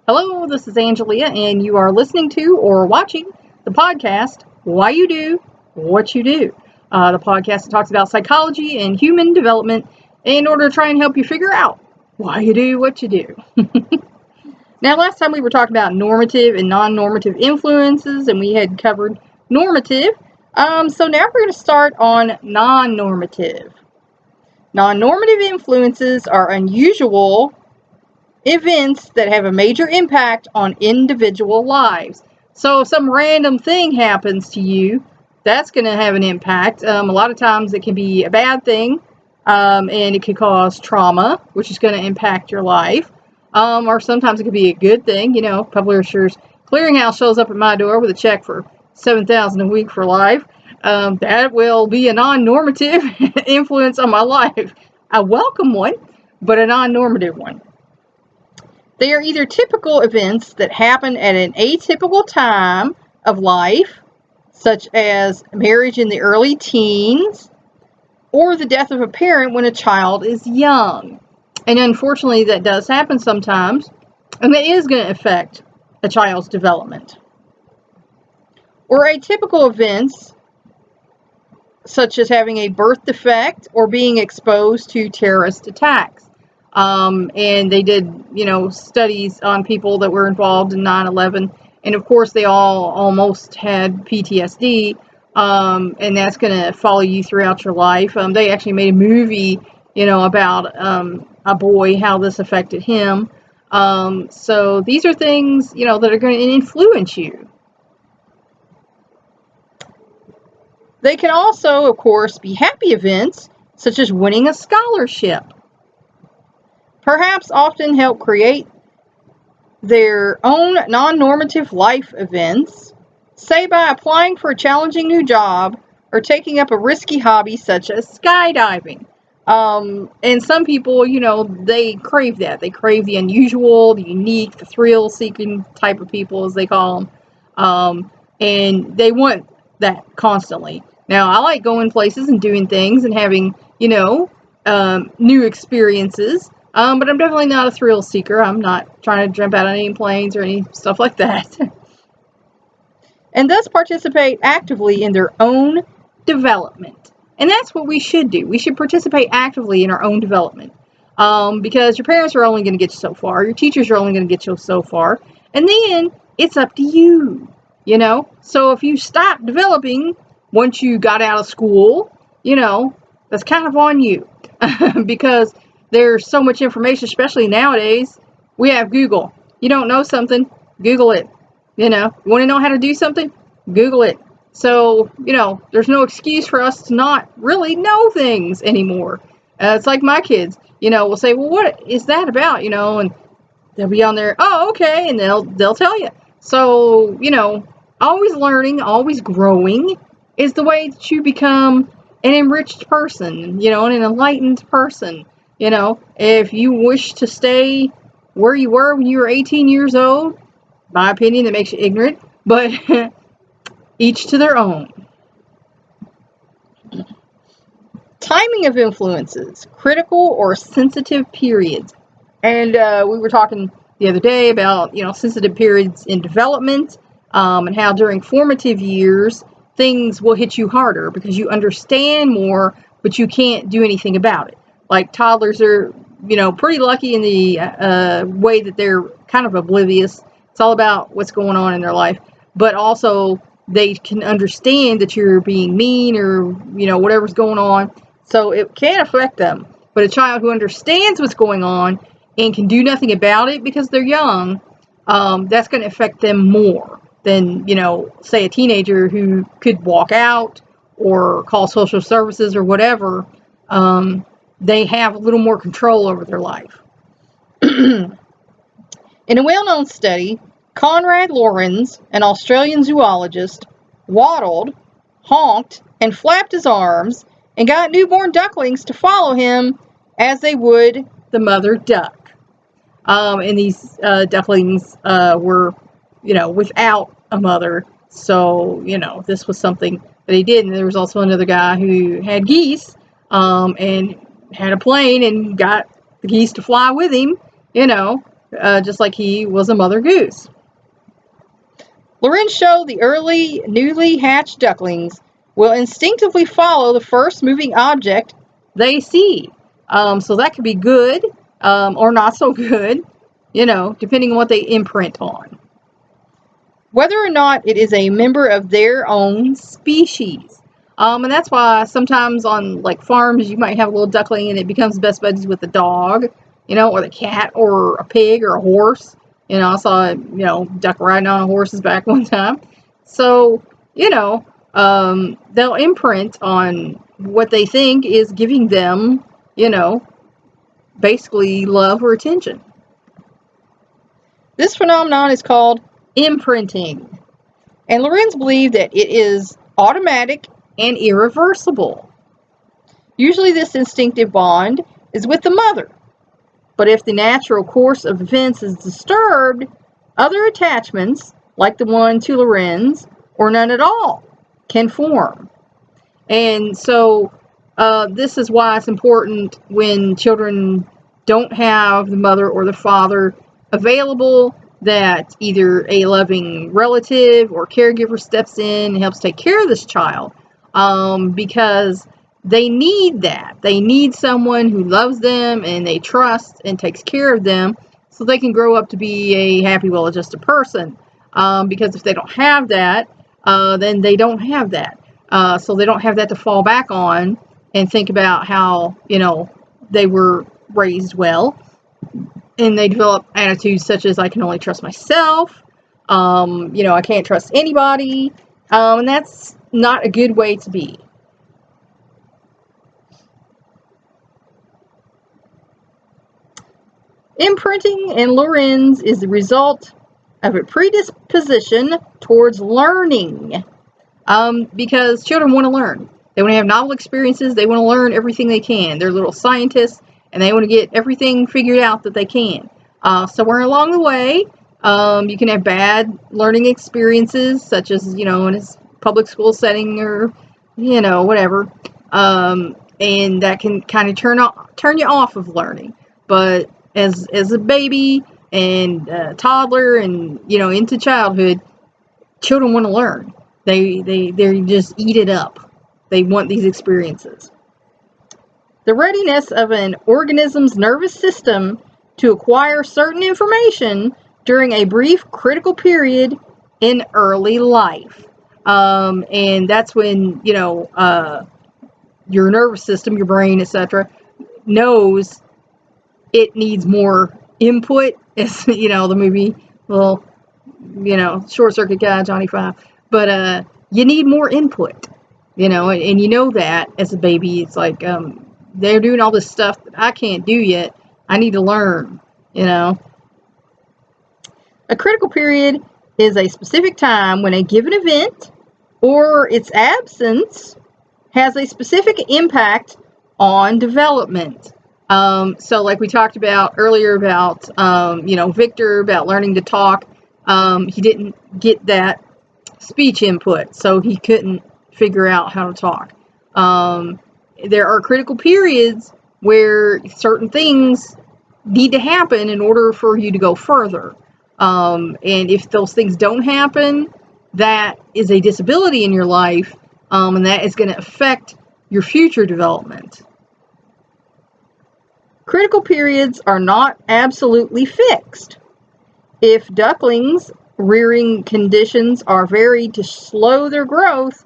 Hello, this is Angelia, and you are listening to or watching the podcast, Why You Do What You Do. The podcast that talks about psychology and human development in order to try and help you figure out why you do what you do. Now, last time we were talking about normative and non-normative influences, and we had covered normative. So now we're going to start on non-normative. Non-normative influences are unusual events that have a major impact on individual lives. So if some random thing happens to you, that's going to have an impact. A lot of times it can be a bad thing, and it could cause trauma, which is going to impact your life. Or sometimes it could be a good thing. Publishers Clearinghouse shows up at my door with a check for $7,000 a week for life. That will be a non-normative influence on my life. A welcome one, but a non-normative one. They are either typical events that happen at an atypical time of life, such as marriage in the early teens, or the death of a parent when a child is young. And unfortunately, that does happen sometimes, and that is going to affect a child's development. Or atypical events, such as having a birth defect or being exposed to terrorist attacks. And they did, studies on people that were involved in 9/11. And of course, they all almost had PTSD. And that's going to follow you throughout your life. They actually made a movie, about a boy, how this affected him. So these are things, that are going to influence you. They can also, of course, be happy events, such as winning a scholarship. Perhaps often help create their own non-normative life events, say by applying for a challenging new job or taking up a risky hobby such as skydiving. And some people, they crave that. They crave the unusual, the unique, the thrill-seeking type of people, as they call them. And they want that constantly. Now, I like going places and doing things and having, new experiences. But I'm definitely not a thrill seeker. I'm not trying to jump out on any planes or any stuff like that. And thus participate actively in their own development. And that's what we should do. We should participate actively in our own development. Because your parents are only going to get you so far. Your teachers are only going to get you so far. And then it's up to you, So if you stop developing once you got out of school, that's kind of on you. Because there's so much information, especially nowadays. We have Google. You don't know something, Google it. You want to know how to do something? Google it. So, there's no excuse for us to not really know things anymore. It's like my kids, will say, well, what is that about? And they'll be on there, oh, okay, and they'll tell you. So, always learning, always growing is the way that you become an enriched person, and an enlightened person. If you wish to stay where you were when you were 18 years old, my opinion, that makes you ignorant, but each to their own. Timing of influences, critical or sensitive periods. And we were talking the other day about, sensitive periods in development, and how during formative years, things will hit you harder because you understand more, but you can't do anything about it. Like toddlers are, pretty lucky in the way that they're kind of oblivious. It's all about what's going on in their life. But also they can understand that you're being mean or, whatever's going on. So it can affect them. But a child who understands what's going on and can do nothing about it because they're young, that's going to affect them more than, say a teenager who could walk out or call social services or whatever. They have a little more control over their life. In a well-known study, Conrad Lorenz, an Australian zoologist, waddled, honked, and flapped his arms and got newborn ducklings to follow him as they would the mother duck. And these ducklings were, without a mother. So, this was something that he did. And there was also another guy who had geese, and had a plane and got the geese to fly with him. just like he was a mother goose. Lorenz showed the early, newly hatched ducklings will instinctively follow the first moving object they see. So that could be good or not so good, depending on what they imprint on. Whether or not it is a member of their own species. And that's why sometimes on like farms you might have a little duckling and it becomes best buddies with the dog, or the cat or a pig or a horse. I saw a duck riding on a horse's back one time. So, they'll imprint on what they think is giving them, basically love or attention. This phenomenon is called imprinting. And Lorenz believed that it is automatic and irreversible. Usually this instinctive bond is with the mother. But if the natural course of events is disturbed, other attachments, like the one to Lorenz, or none at all, can form. And so this is why it's important when children don't have the mother or the father available, that either a loving relative or caregiver steps in and helps take care of this child, because they need that. They need someone who loves them and they trust and takes care of them so they can grow up to be a happy, well-adjusted person. Because if they don't have that, then they don't have that. So they don't have that to fall back on and think about how, they were raised well. And they develop attitudes such as, I can only trust myself, I can't trust anybody, and that's not a good way to be. Imprinting in Lorenz is the result of a predisposition towards learning, because children want to learn. They want to have novel experiences. They want to learn everything they can. They're little scientists, and they want to get everything figured out that they can. Somewhere along the way, you can have bad learning experiences, such as, in a public school setting or, whatever. And that can kind of turn you off of learning. But as a baby and a toddler and, into childhood, children want to learn. They just eat it up. They want these experiences. The readiness of an organism's nervous system to acquire certain information during a brief critical period in early life. And that's when, your nervous system, your brain, etc., knows it needs more input. It's, the movie, little, short circuit guy, Johnny Five. But you need more input, and that as a baby. It's like, they're doing all this stuff that I can't do yet. I need to learn, A critical period is a specific time when a given event or its absence has a specific impact on development. So like we talked about earlier about, Victor, about learning to talk. He didn't get that speech input, so he couldn't figure out how to talk. There are critical periods where certain things need to happen in order for you to go further. And if those things don't happen, that is a disability in your life, and that is going to affect your future development. Critical periods are not absolutely fixed. If ducklings' rearing conditions are varied to slow their growth,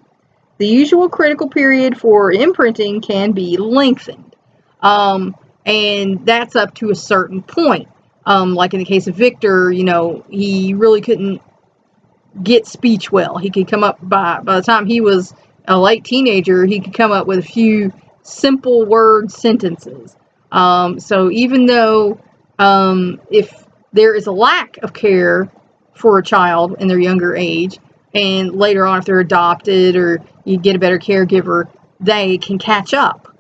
the usual critical period for imprinting can be lengthened. And that's up to a certain point. Like in the case of Victor, he really couldn't get speech well. He could come up by the time he was a late teenager, he could come up with a few simple word sentences. So even though if there is a lack of care for a child in their younger age, and later on if they're adopted or you get a better caregiver, they can catch up.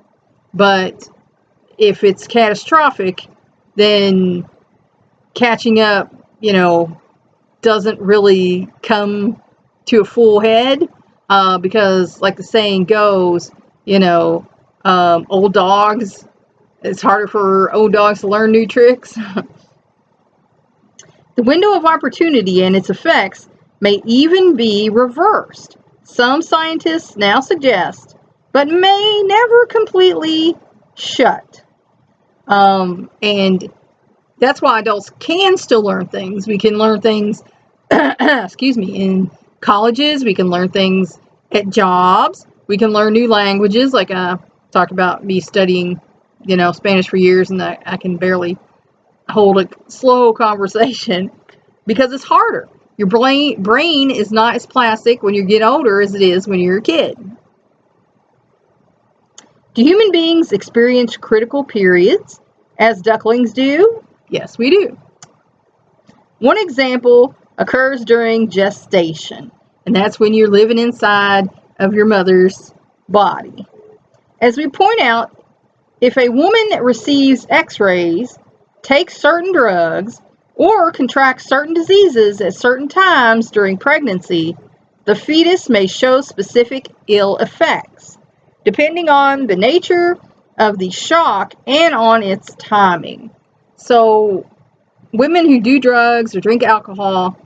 But if it's catastrophic, then catching up, doesn't really come to a full head, because like the saying goes, old dogs, it's harder for old dogs to learn new tricks. The window of opportunity and its effects may even be reversed. Some scientists now suggest, but may never completely shut. And that's why adults can still learn things. We can learn things, in colleges. We can learn things at jobs. We can learn new languages. Like I talked about me studying, Spanish for years, and I can barely hold a slow conversation because it's harder. Your brain is not as plastic when you get older as it is when you're a kid. Do human beings experience critical periods as ducklings do? Yes, we do. One example occurs during gestation, and that's when you're living inside of your mother's body. As we point out, if a woman receives x-rays, takes certain drugs, or contracts certain diseases at certain times during pregnancy, the fetus may show specific ill effects, depending on the nature of the shock and on its timing. So, women who do drugs or drink alcohol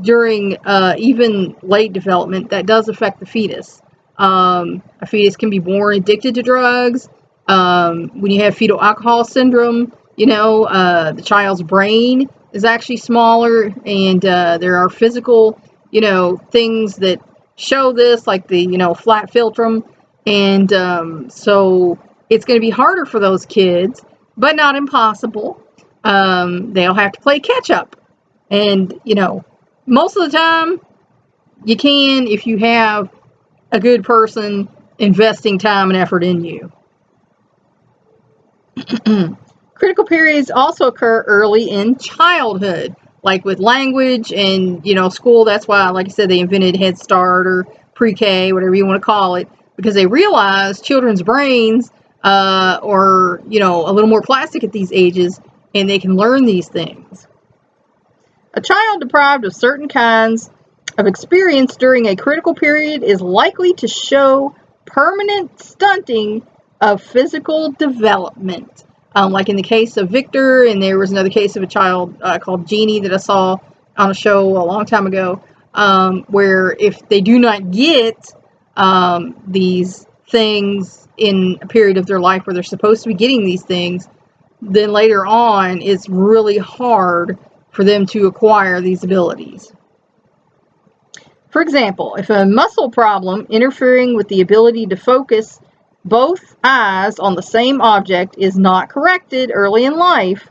during even late development, that does affect the fetus. A fetus can be born addicted to drugs. When you have fetal alcohol syndrome, the child's brain is actually smaller, and there are physical, things that show this, like the, flat philtrum. And so it's going to be harder for those kids, but not impossible. They'll have to play catch up. And, most of the time you can if you have a good person investing time and effort in you. Critical periods also occur early in childhood, like with language and, school. That's why, like I said, they invented Head Start or pre-K, whatever you want to call it, because they realized children's brains are, a little more plastic at these ages, and they can learn these things. A child deprived of certain kinds of experience during a critical period is likely to show permanent stunting of physical development. Like in the case of Victor, and there was another case of a child called Jeannie that I saw on a show a long time ago, where if they do not get these things in a period of their life where they're supposed to be getting these things, then later on it's really hard for them to acquire these abilities. For example, if a muscle problem interfering with the ability to focus both eyes on the same object is not corrected early in life,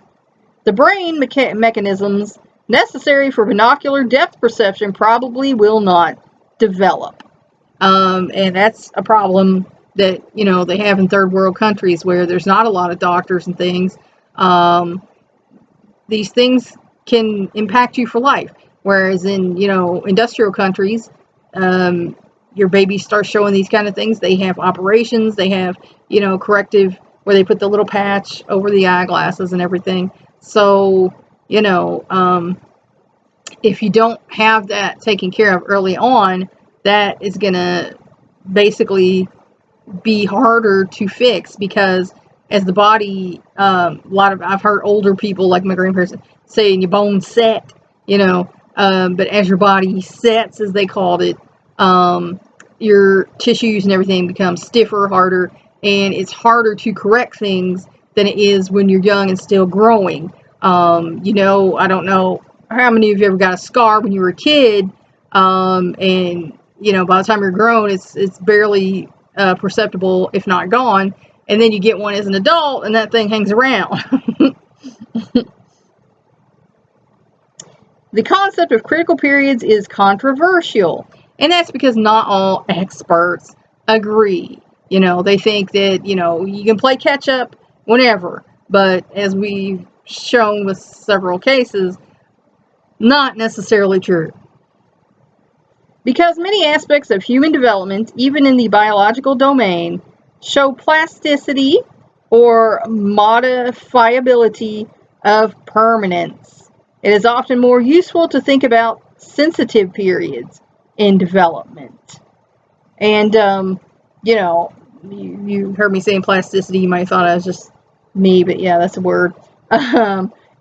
the brain mechanisms necessary for binocular depth perception probably will not develop. And that's a problem that, they have in third world countries where there's not a lot of doctors and things. These things can impact you for life. Whereas in, industrial countries, your baby starts showing these kind of things. They have operations, they have, corrective, where they put the little patch over the eyeglasses and everything. So, if you don't have that taken care of early on, that is going to basically be harder to fix, because as the body, I've heard older people, like my grandparents, saying your bones set, but as your body sets, as they called it, your tissues and everything become stiffer, harder, and it's harder to correct things than it is when you're young and still growing. I don't know how many of you ever got a scar when you were a kid, and by the time you're grown, it's barely perceptible, if not gone, and then you get one as an adult, and that thing hangs around. The concept of critical periods is controversial, and that's because not all experts agree. They think that, you can play catch up whenever, but as we've shown with several cases, not necessarily true. Because many aspects of human development, even in the biological domain, show plasticity or modifiability of permanence, it is often more useful to think about sensitive periods in development. And, you heard me saying plasticity, you might have thought I was just me, but yeah, that's a word.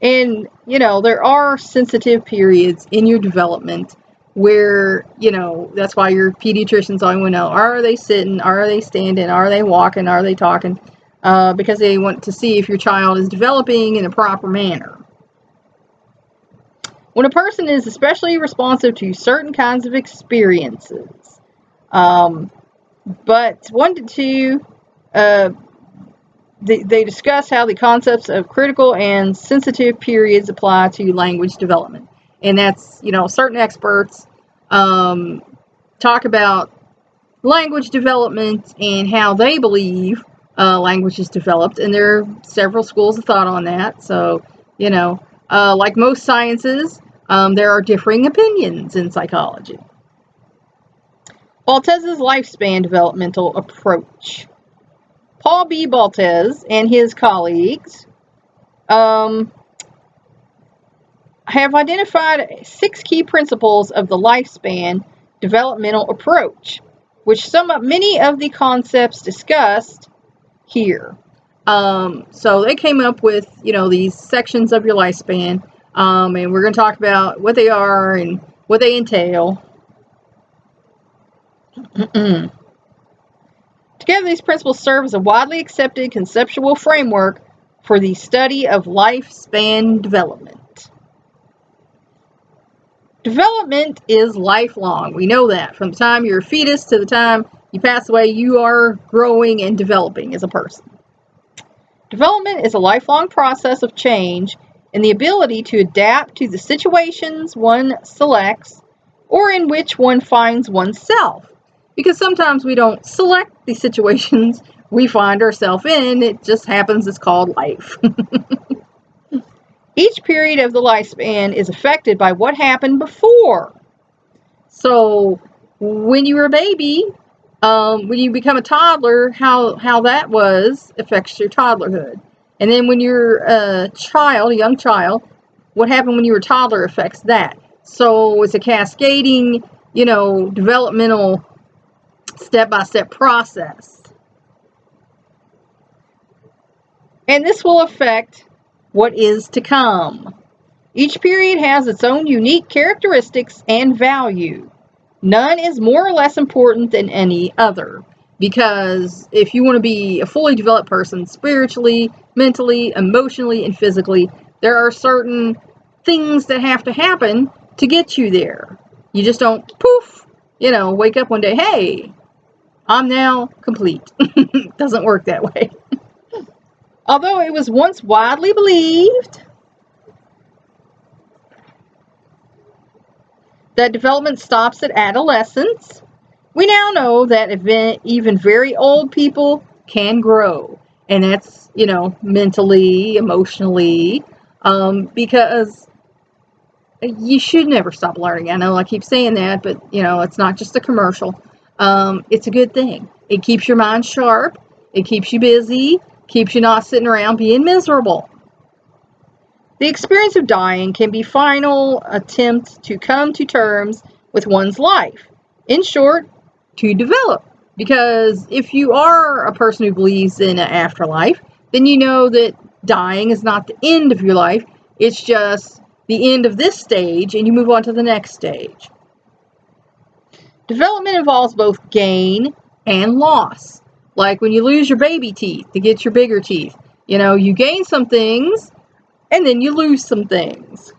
And, there are sensitive periods in your development where, that's why your pediatricians always want to know, are they sitting? Are they standing? Are they walking? Are they talking? Because they want to see if your child is developing in a proper manner. When a person is especially responsive to certain kinds of experiences. But 1 to 2, they discuss how the concepts of critical and sensitive periods apply to language development. And that's, certain experts talk about language development and how they believe language is developed. And there are several schools of thought on that. So, like most sciences, there are differing opinions in psychology. Baltes' lifespan developmental approach. Paul B. Baltes and his colleagues have identified 6 key principles of the lifespan developmental approach, which sum up many of the concepts discussed here. So they came up with, these sections of your lifespan, and we're going to talk about what they are and what they entail. Together, these principles serve as a widely accepted conceptual framework for the study of lifespan development. Development is lifelong. We know that. From the time you're a fetus to the time you pass away, you are growing and developing as a person. Development is a lifelong process of change and the ability to adapt to the situations one selects or in which one finds oneself. Because sometimes we don't select the situations we find ourselves in. It just happens. It's called life. Each period of the lifespan is affected by what happened before. So when you were a baby, when you become a toddler, how that was affects your toddlerhood. And then when you're a young child, what happened when you were a toddler affects that. So it's a cascading, developmental step-by-step process. And this will affect what is to come. Each period has its own unique characteristics and value. None is more or less important than any other. Because if you want to be a fully developed person spiritually, mentally, emotionally, and physically, there are certain things that have to happen to get you there. You just don't poof, wake up one day, hey, I'm now complete. Doesn't work that way. Although it was once widely believed that development stops at adolescence, we now know that even very old people can grow. And that's, mentally, emotionally, because you should never stop learning. I know I keep saying that, but, it's not just a commercial. It's a good thing. It keeps your mind sharp. It keeps you busy. Keeps you not sitting around being miserable. The experience of dying can be a final attempt to come to terms with one's life. In short, to develop. Because if you are a person who believes in an afterlife, then you know that dying is not the end of your life. It's just the end of this stage, and you move on to the next stage. Development involves both gain and loss. Like when you lose your baby teeth to get your bigger teeth. You gain some things, and then you lose some things.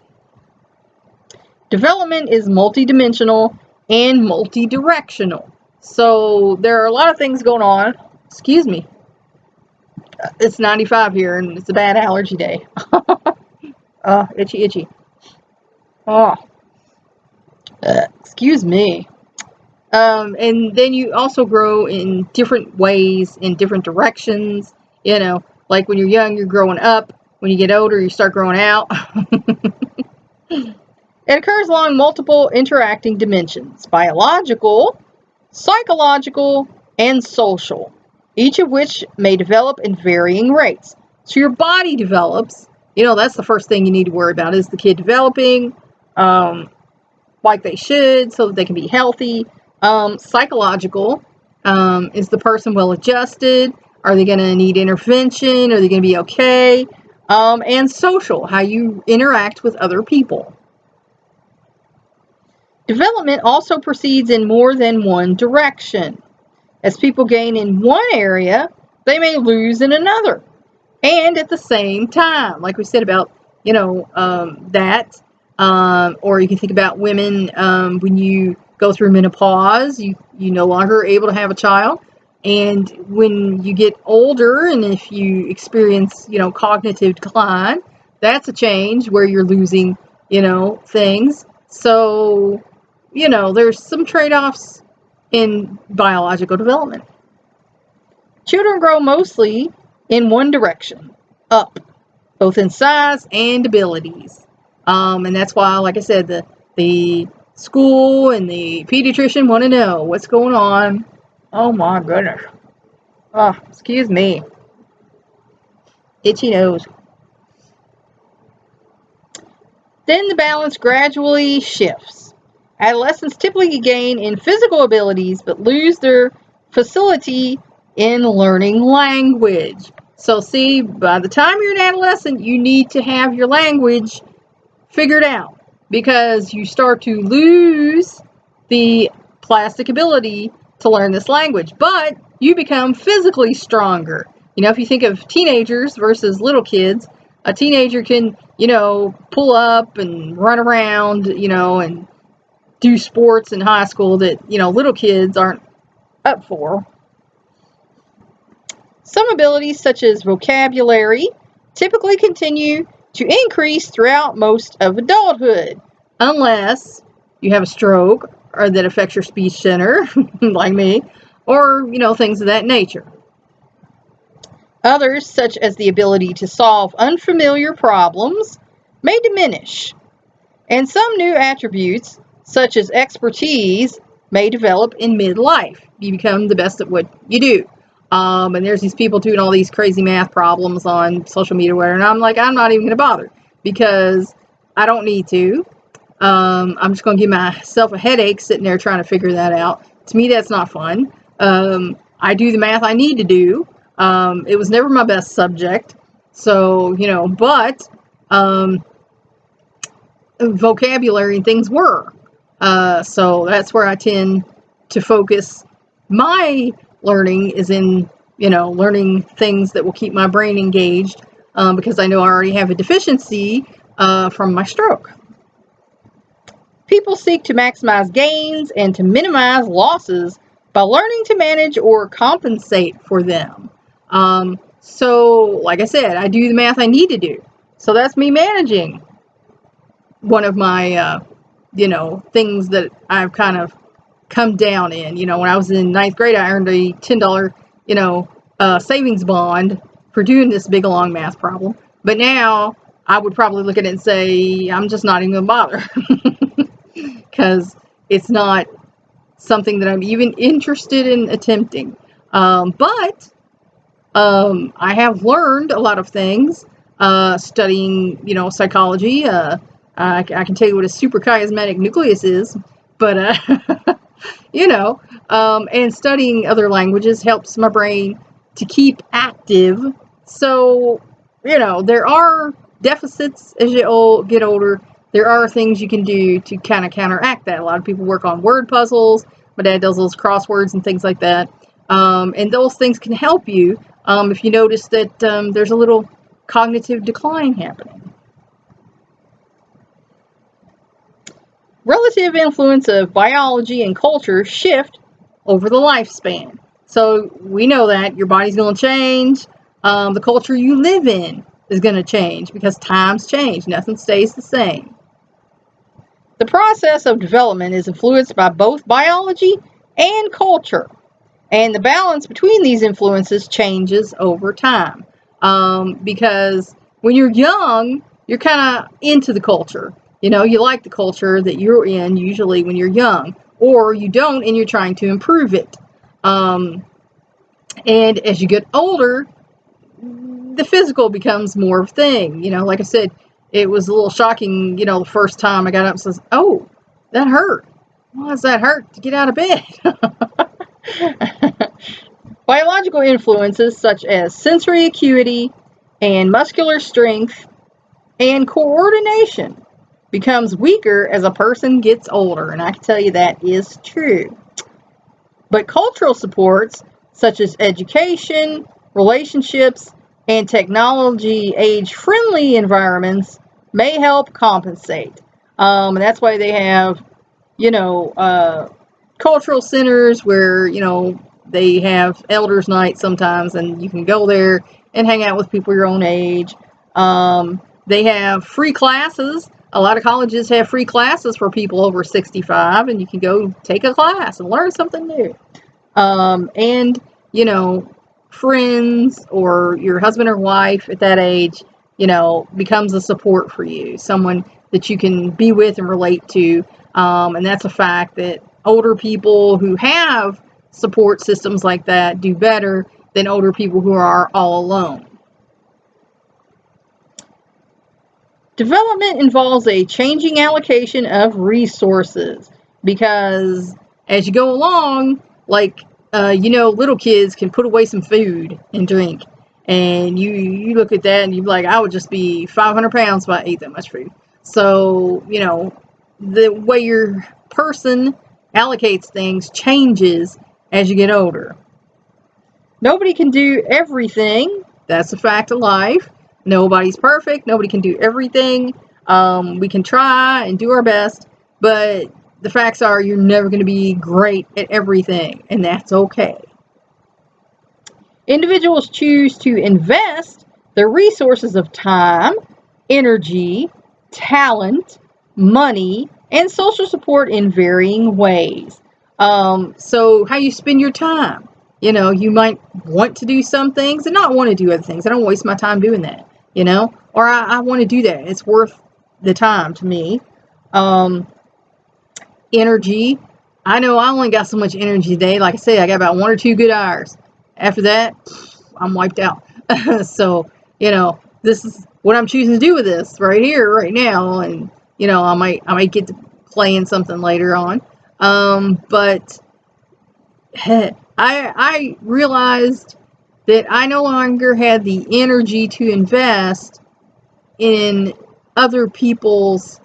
Development is multidimensional and multi-directional. So there are a lot of things going on. Excuse me. It's 95 here, and it's a bad allergy day. Itchy. Excuse me. And then you also grow in different ways, in different directions. Like when you're young, you're growing up. When you get older, you start growing out. It occurs along multiple interacting dimensions: biological, psychological, and social, each of which may develop in varying rates. So your body develops. That's the first thing you need to worry about, is the kid developing like they should so that they can be healthy. Psychological, is the person well adjusted? Are they going to need intervention? Are they going to be okay? and social, how you interact with other people. Development also proceeds in more than one direction. As people gain in one area, they may lose in another, and at the same time. Like we said about, that. Or you can think about women when you go through menopause, you no longer are able to have a child. And when you get older, and if you experience, cognitive decline, that's a change where you're losing, things. So, there's some trade-offs in biological development. Children grow mostly in one direction, up, both in size and abilities. And that's why, like I said, the school and the pediatrician want to know what's going on. Oh my goodness. Oh, excuse me. Itchy nose. Then the balance gradually shifts. Adolescents typically gain in physical abilities but lose their facility in learning language. So see, by the time you're an adolescent, you need to have your language figured out, because you start to lose the plastic ability to learn this language, but you become physically stronger. If you think of teenagers versus little kids, a teenager can, pull up and run around, and do sports in high school that, little kids aren't up for. Some abilities, such as vocabulary, typically continue to increase throughout most of adulthood, unless you have a stroke or that affects your speech center, like me, or, things of that nature. Others, such as the ability to solve unfamiliar problems, may diminish, and some new attributes, such as expertise, may develop in midlife. You become the best at what you do. And there's these people doing all these crazy math problems on social media, and I'm like, I'm not even going to bother, because I don't need to. I'm just going to give myself a headache sitting there trying to figure that out. To me, that's not fun. I do the math I need to do. It was never my best subject. So, but vocabulary and things were. So that's where I tend to focus my learning, is in, learning things that will keep my brain engaged, because I know I already have a deficiency from my stroke. People seek to maximize gains and to minimize losses by learning to manage or compensate for them. So, like I said, I do the math I need to do. So that's me managing one of my, things that I've kind of come down in. When I was in 9th grade, I earned a $10, savings bond for doing this big, long math problem. But now I would probably look at it and say, I'm just not even going to bother. Because it's not something that I'm even interested in attempting. But I have learned a lot of things studying, psychology. I can tell you what a suprachiasmatic nucleus is, but, and studying other languages helps my brain to keep active. So, there are deficits as you get older. There are things you can do to kind of counteract that. A lot of people work on word puzzles. My dad does those crosswords and things like that. And those things can help you if you notice that there's a little cognitive decline happening. Relative influence of biology and culture shift over the lifespan. So we know that your body's going to change. The culture you live in is going to change, because times change. Nothing stays the same. The process of development is influenced by both biology and culture, and the balance between these influences changes over time. Because when you're young, you're kind of into the culture. You like the culture that you're in, usually when you're young, or you don't and you're trying to improve it. And as you get older, the physical becomes more of a thing. Like I said, it was a little shocking, the first time I got up and says, oh, that hurt. Why does that hurt to get out of bed? Biological influences such as sensory acuity, and muscular strength and coordination becomes weaker as a person gets older, and I can tell you that is true. But cultural supports, such as education, relationships, and technology age-friendly environments, may help compensate. And that's why they have, cultural centers where, they have elders night sometimes, and you can go there and hang out with people your own age. They have free classes. A lot of colleges have free classes for people over 65, and you can go take a class and learn something new. And, friends or your husband or wife at that age, becomes a support for you, someone that you can be with and relate to. And that's a fact that older people who have support systems like that do better than older people who are all alone. Development involves a changing allocation of resources because as you go along, little kids can put away some food and drink, and you look at that and you're like, I would just be 500 pounds if I ate that much food. So, the way your person allocates things changes as you get older. Nobody can do everything. That's a fact of life. Nobody's perfect. Nobody can do everything. We can try and do our best, but the facts are you're never going to be great at everything, and that's okay. Individuals choose to invest their resources of time, energy, talent, money, and social support in varying ways. So how you spend your time. You might want to do some things and not want to do other things. I don't waste my time doing that, or I want to do that. It's worth the time to me. Energy. I know I only got so much energy today. Like I say, I got about 1 or 2 good hours. After that, I'm wiped out. So, this is what I'm choosing to do with this right here, right now. And, I might get to playing something later on. But I realized that I no longer had the energy to invest in other people's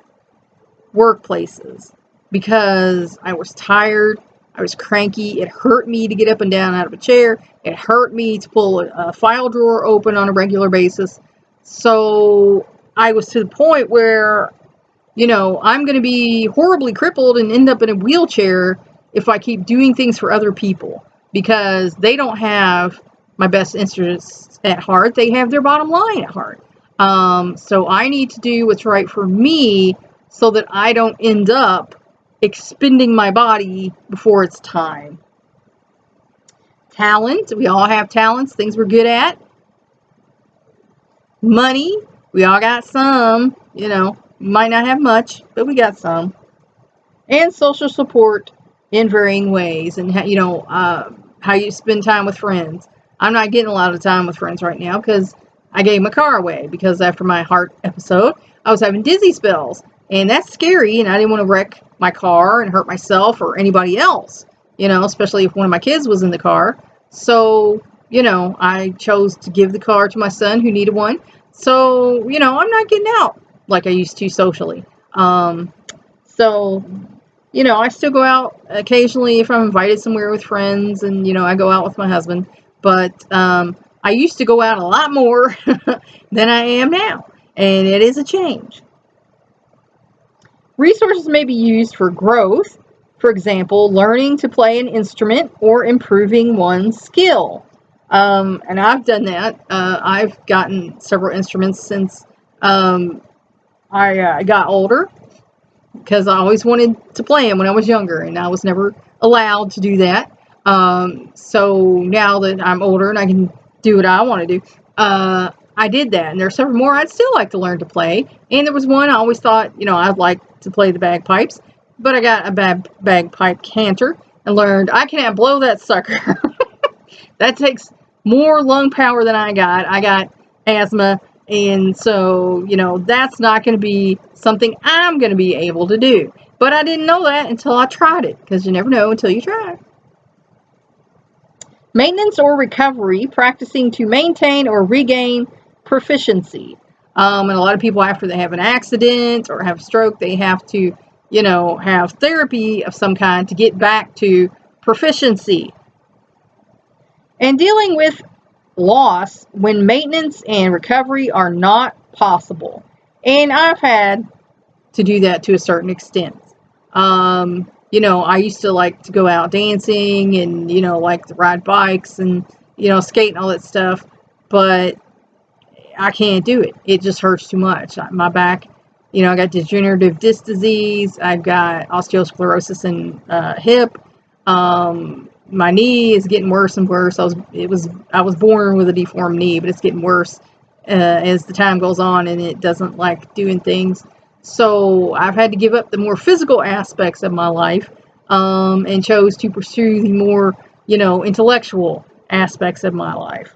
workplaces because I was tired, I was cranky, it hurt me to get up and down out of a chair, it hurt me to pull a file drawer open on a regular basis. So I was to the point where, I'm going to be horribly crippled and end up in a wheelchair if I keep doing things for other people, because they don't have my best interests at heart. They have their bottom line at heart. So I need to do what's right for me so that I don't end up expending my body before it's time. Talent. We all have talents, things we're good at. Money. We all got some, might not have much, but we got some. And social support in varying ways, and how you spend time with friends. I'm not getting a lot of time with friends right now because I gave my car away, because after my heart episode I was having dizzy spells, and that's scary, and I didn't want to wreck my car and hurt myself or anybody else, especially if one of my kids was in the car. So I chose to give the car to my son who needed one. So I'm not getting out like I used to socially. So I still go out occasionally if I'm invited somewhere with friends, and, I go out with my husband. But I used to go out a lot more than I am now, and it is a change. Resources may be used for growth, for example, learning to play an instrument or improving one's skill. And I've done that. I've gotten several instruments since I got older, because I always wanted to play them when I was younger, and I was never allowed to do that. So now that I'm older and I can do what I want to do, I did that. And there are several more I'd still like to learn to play. And there was one I always thought, I'd like to play the bagpipes, but I got a bagpipe canter and learned I can't blow that sucker. That takes more lung power than I got. I got asthma, and so, that's not going to be something I'm going to be able to do. But I didn't know that until I tried it, because you never know until you try. Maintenance or recovery, practicing to maintain or regain proficiency. And a lot of people, after they have an accident or have a stroke, they have to, have therapy of some kind to get back to proficiency. And dealing with loss when maintenance and recovery are not possible. And I've had to do that to a certain extent. I used to like to go out dancing and, like to ride bikes and, skate and all that stuff. But I can't do it. It just hurts too much. My back, I got degenerative disc disease. I've got osteosclerosis in hip. My knee is getting worse and worse. I was born with a deformed knee, but it's getting worse as the time goes on, and it doesn't like doing things. So I've had to give up the more physical aspects of my life, and chose to pursue the more, intellectual aspects of my life.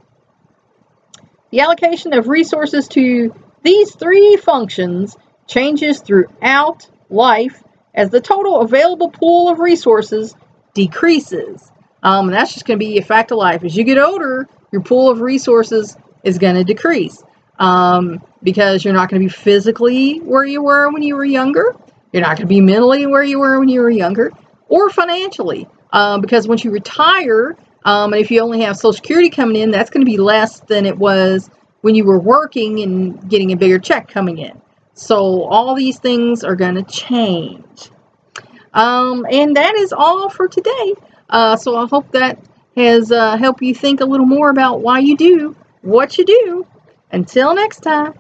The allocation of resources to these three functions changes throughout life as the total available pool of resources decreases. And that's just going to be a fact of life. As you get older, your pool of resources is going to decrease, because you're not going to be physically where you were when you were younger. You're not going to be mentally where you were when you were younger, or financially, because once you retire, and if you only have Social Security coming in, that's going to be less than it was when you were working and getting a bigger check coming in. So all these things are going to change. And that is all for today. So I hope that has helped you think a little more about why you do what you do. Until next time.